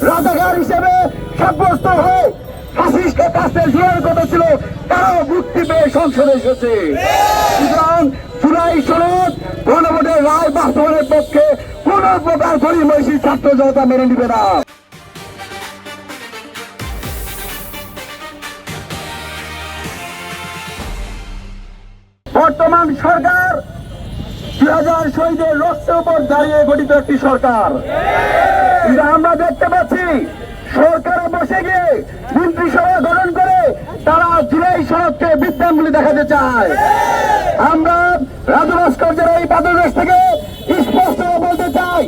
রাজাকার হিসেবে সাব্যস্ত হয়ে ফাসিস্টকে কাছে ঝুলার কথা ছিল, তারাও মুক্তি পেয়ে সংসদে এসেছে। সুতরাং জুলাই সনদ গণভোটের রায় বাস্তবায়নের পক্ষে কোন প্রকার গরিব-মহিষী ছাত্র জনতা মেনে নিবে না। বর্তমান সরকার 2000 শহীদের রক্তের উপর দাঁড়িয়ে গঠিত একটি সরকার। কিন্তু আমরা দেখতে পাচ্ছি সরকারে বসে গিয়ে মন্ত্রিসভা গঠন করে তারা জুলাই সনদকে বিদ্যাঙ্গুলি দেখাতে চায়। আমরা রাজু ভাস্কর্যের এই পাদদেশ থেকে স্পষ্ট বলতে চাই,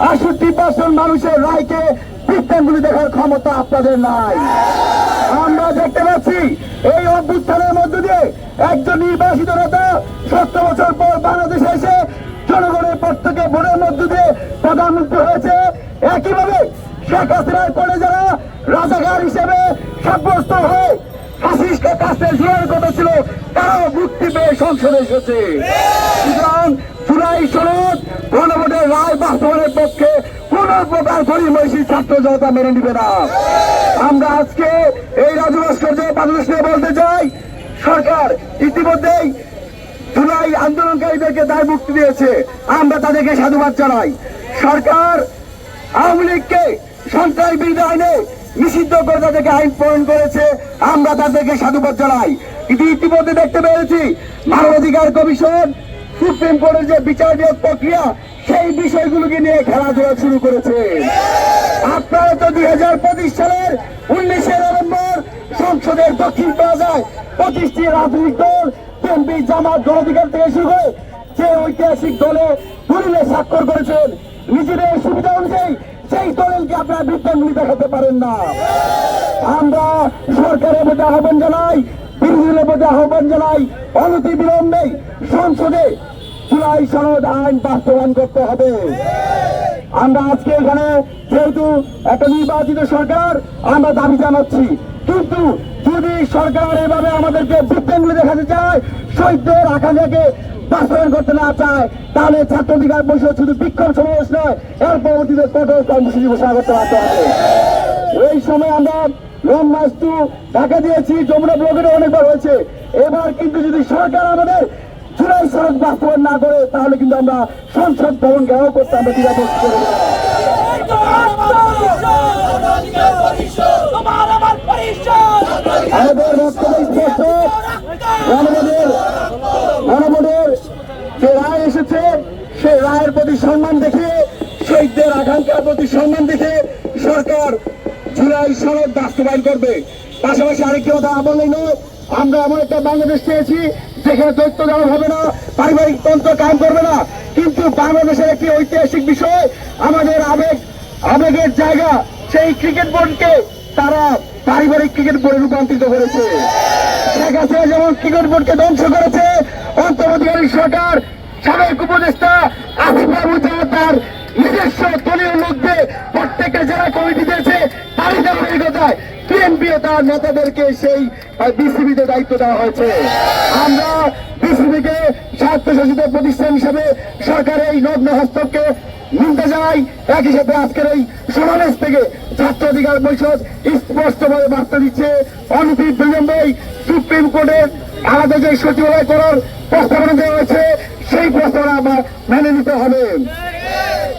68% মানুষের রায়কে বিদ্যাঙ্গুলি দেখার ক্ষমতা আপনাদের নাই। আমরা দেখতে পাচ্ছি এই অভ্যুত্থানের মধ্য দিয়ে একজন নির্বাসিত নেতা 70 বছর পর বাংলাদেশে এসে জনগণের পর থেকে ভোটের মধ্য দিয়ে প্রধানমন্ত্রী হয়েছে। একইভাবে শেখ হাসিনার পরে যারা রাজাকার হিসেবে সাব্যস্ত হয়ে ফাসিস্টকে কাছে ঝুলার কথা ছিল, তারাও মুক্তি পেয়ে সংসদে এসেছে। সুতরাং জুলাই সনদ গণভোটের রায় বাস্তবায়নের পক্ষে কোন প্রকার গরিব-মহিষী ছাত্র জনতা মেনে নিবে না। আমরা আজকে এই রাজু ভাস্কর্যের পাদদেশ নিয়ে বলতে চাই, সরকার ইতিমধ্যেই জুলাই আন্দোলনকারীদেরকে দায় মুক্তি দিয়েছে, আমরা তাদেরকে সাধুবাদ জানাই। সরকার আওয়ামী লীগকে সন্ত্রাস বিরোধী আইনে নিষিদ্ধ করে তাদেরকে আইন প্রণয়ন করেছে, আমরা তাদেরকে সাধুবাদ জানাই। কিন্তু ইতিমধ্যে দেখতে পেয়েছি মানবাধিকার কমিশন সুপ্রিম কোর্টের যে বিচার বিভাগ প্রক্রিয়া, সেই বিষয়গুলোকে নিয়ে খেলাধুলা শুরু করেছে। আপনারা তো 2025 সালের 19 নভেম্বর সংসদের দক্ষিণ প্লাজায় 25টি রাজনৈতিক দল বিএনপি, জামাত, গণঅধিকার থেকে শুরু করে যে ঐতিহাসিক দলে দলিলে স্বাক্ষর করেছেন, নিজেদের সুবিধা অনুযায়ী সেই দলকে আপনারা বিদ্যাঙ্গুলি দেখাতে পারেন না। আমরা সরকারের প্রতি আহ্বান জানাই, বিরোধীদের প্রতি আহ্বান জানাই, অনতি বিলম্বে সংসদে জুলাই সনদ আইন বাস্তবায়ন করতে হবে। আমরা আজকে এখানে যেহেতু একটা নির্বাচিত সরকার, আমরা দাবি জানাচ্ছি, কিন্তু যদি সরকার এভাবে আমাদেরকে বিদ্যাঙ্গুলি দেখাতে চায়, শহীদদের আকাঙ্ক্ষাকে বাস্তবায়ন করতে না চায়, তাহলে ছাত্র অধিকার পরিষদ শুধু বিক্ষোভ সমাবেশ নয়, এর পরবর্তীতে কঠোর কর্মসূচি ঘোষণা করতে পারতে হবে। এই সময় আমরা লং মার্চ টু ঢাকা দিয়েছি, যমুনা ব্লকেটে অনেকবার হয়েছে। এবার কিন্তু যদি সরকার আমাদের জুলাই সনদ বাস্তবায়ন না করে, তাহলে কিন্তু আমরা সংসদ ভবন ঘেরাও করতে আমরা দ্বিধাবোধ করব। আমাদের বক্তব্য স্পষ্ট, গণভোটের যে রায় এসেছে, সেই রায়ের প্রতি সম্মান দেখে, শহীদদের আকাঙ্ক্ষার প্রতি সম্মান দেখে সরকার জুলাই সনদ বাস্তবায়ন করবে। পাশাপাশি আরেকটি কথা বললেই নয়, আমরা এমন একটা বাংলাদেশ চেয়েছি যেখানে দৈত্য দেওয়া হবে না, পারিবারিক তন্ত্র কায়েম করবে না। কিন্তু বাংলাদেশের একটি ঐতিহাসিক বিষয়, আমাদের আবেগের জায়গা সেই ক্রিকেট বোর্ডকে তারা পারিবারিক ক্রিকেট বোর্ডে রূপান্তরিত করেছে। শেখ হাসিনা যেমন ক্রিকেট বোর্ডকে ধ্বংস করেছে, অন্তর্বর্তীকালীন সরকার সাবেক উপদেষ্টা আসিফ মাহমুদ তার নিজস্ব দলীয় লোকদের প্রত্যেকটা জেলা কমিটি দিয়েছে, তারই ধারাবাহিকতায় বিএনপিও তার নেতাদেরকে সেই বিসিবিতে দায়িত্ব দেওয়া হয়েছে। আমরা বিসিবিকে স্বায়ত্তশাসিত প্রতিষ্ঠান হিসেবে সরকারের এই নগ্ন হস্তক্ষেপকে নিন্দা জানাই। একই সাথে আজকের এই সমাবেশ থেকে ছাত্র অধিকার পরিষদ স্পষ্টভাবে বার্তা দিচ্ছে, অনতি বিলম্বে সুপ্রিম কোর্টের আলাদা যে সচিবালয় করার প্রস্তাবনা দেওয়া হয়েছে, সেই প্রস্তাবনা আমার মেনে নিতে হবে।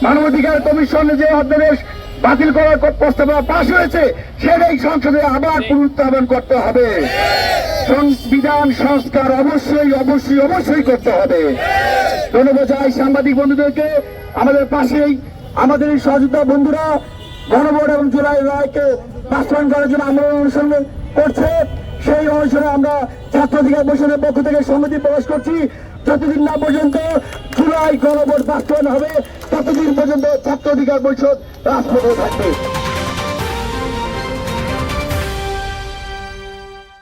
মানবাধিকার কমিশনে যে অধ্যাদেশ বাতিল করার প্রস্তাবনা পাশ হয়েছে, সেটাই সংসদে আবার পুনরুত্থাপন করতে হবে। সংবিধান সংস্কার অবশ্যই অবশ্যই অবশ্যই করতে হবে। ধন্যবাদ জানাই সাংবাদিক বন্ধুদেরকে, আমাদের পাশেই আমাদের এই সহযোগিতা বন্ধুরা গণভোট এবং জুলাই রায়কে বাস্তবায়ন করার জন্য আন্দোলন অনুসরণ করছে। সেই অনুসারে আমরা ছাত্র অধিকার পরিষদের পক্ষ থেকে সম্মতি প্রকাশ করছি, যতদিন না পর্যন্ত জুলাই গণভোট বাস্তবায়ন হবে, ততদিন পর্যন্ত ছাত্র অধিকার পরিষদ রাজপথে থাকবে।